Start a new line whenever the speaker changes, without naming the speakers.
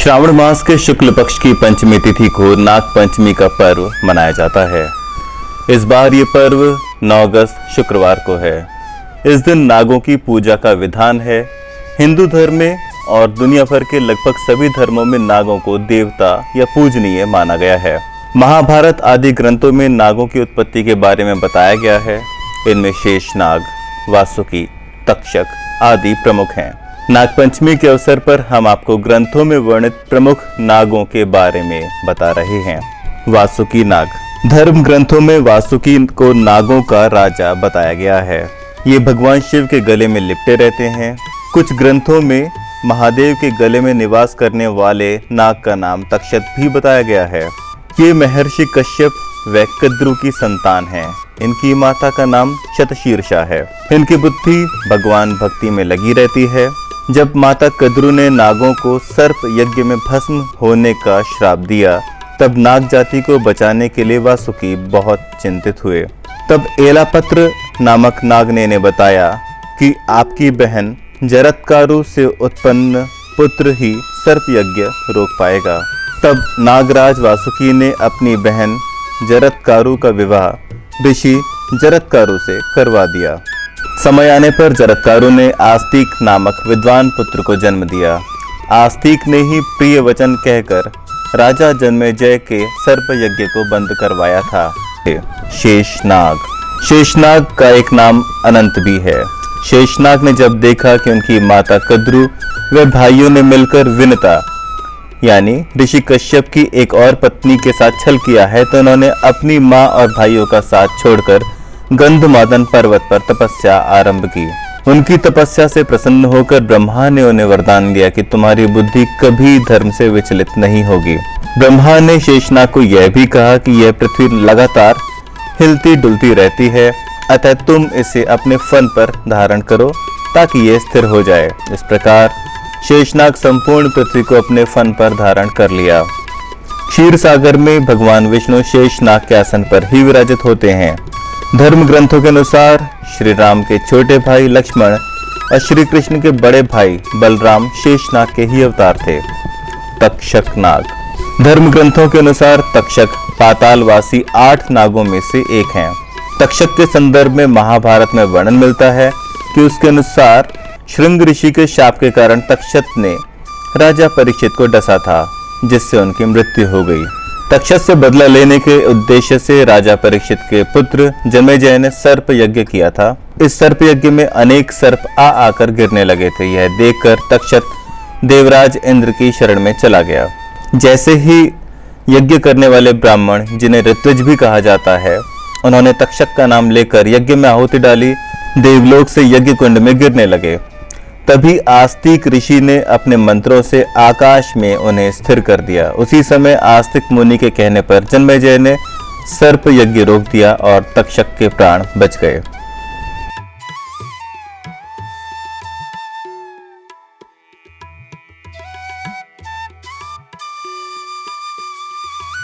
श्रावण मास के शुक्ल पक्ष की पंचमी तिथि को नाग पंचमी का पर्व मनाया जाता है। इस बार ये पर्व 9 अगस्त शुक्रवार को है। इस दिन नागों की पूजा का विधान है। हिंदू धर्म में और दुनिया भर के लगभग सभी धर्मों में नागों को देवता या पूजनीय माना गया है। महाभारत आदि ग्रंथों में नागों की उत्पत्ति के बारे में बताया गया है। इनमें शेषनाग, वासुकी, तक्षक आदि प्रमुख हैं। नागपंचमी के अवसर पर हम आपको ग्रंथों में वर्णित प्रमुख नागों के बारे में बता रहे हैं। वासुकी नाग। धर्म ग्रंथों में वासुकी को नागों का राजा बताया गया है। ये भगवान शिव के गले में लिपटे रहते हैं। कुछ ग्रंथों में महादेव के गले में निवास करने वाले नाग का नाम तक्षक भी बताया गया है। ये महर्षि कश्यप व कद्रु की संतान हैं। इनकी माता का नाम शतशीर्षा है। इनकी बुद्धि भगवान भक्ति में लगी रहती है। जब माता कद्रु ने नागों को सर्प यज्ञ में भस्म होने का श्राप दिया, तब नाग जाति को बचाने के लिए वासुकी बहुत चिंतित हुए। तब एलापत्र नामक नाग ने बताया कि आपकी बहन जरत्कारु से उत्पन्न पुत्र ही सर्प यज्ञ रोक पाएगा। तब नागराज वासुकी ने अपनी बहन जरत्कारु का विवाह ऋषि जरत्कारु से करवा दिया। समय आने पर जरत्कारु ने आस्तिक नामक विद्वान पुत्र को जन्म दिया। आस्तिक ने ही प्रिय वचन कहकर राजा जन्मेजय के सर्प यज्ञ को बंद करवाया था। शेषनाग। शेषनाग का एक नाम अनंत भी है। शेषनाग ने जब देखा कि उनकी माता कद्रु व भाइयों ने मिलकर विनता यानी ऋषि कश्यप की एक और पत्नी के साथ छल किया है, तो उन्होंने अपनी मां और भाइयों का साथ छोड़कर गंधमादन पर्वत पर तपस्या आरंभ की। उनकी तपस्या से प्रसन्न होकर ब्रह्मा ने उन्हें वरदान दिया कि तुम्हारी बुद्धि कभी धर्म से विचलित नहीं होगी। ब्रह्मा ने शेषनाग को यह भी कहा कि यह पृथ्वी लगातार हिलती डुलती रहती है, अतः तुम इसे अपने फन पर धारण करो ताकि यह स्थिर हो जाए। इस प्रकार शेषनाग संपूर्ण पृथ्वी को अपने फन पर धारण कर लिया। क्षीर सागर में भगवान विष्णु शेषनाग के आसन पर ही विराजित होते हैं। धर्म ग्रंथों के अनुसार श्री राम के छोटे भाई लक्ष्मण और श्री कृष्ण के बड़े भाई बलराम शेषनाग के ही अवतार थे। तक्षक नाग। धर्म ग्रंथों के अनुसार तक्षक पातालवासी 8 नागों में से एक हैं। तक्षक के संदर्भ में महाभारत में वर्णन मिलता है कि उसके अनुसार श्रृंग ऋषि के शाप के कारण तक्षक ने राजा परीक्षित को डसा था, जिससे उनकी मृत्यु हो गई। तक्षक से बदला लेने के उद्देश्य से राजा परीक्षित के पुत्र जन्मेजय ने सर्प यज्ञ किया था। इस सर्प यज्ञ में अनेक सर्प आकर गिरने लगे थे। यह देखकर तक्षक देवराज इंद्र की शरण में चला गया। जैसे ही यज्ञ करने वाले ब्राह्मण, जिन्हें ऋत्विज भी कहा जाता है, उन्होंने तक्षक का नाम लेकर यज्ञ में आहुति डाली, देवलोक से यज्ञ कुंड में गिरने लगे। तभी आस्तिक ऋषि ने अपने मंत्रों से आकाश में उन्हें स्थिर कर दिया। उसी समय आस्तिक मुनि के कहने पर जन्मेजय ने सर्प यज्ञ रोक दिया और तक्षक के प्राण बच गए।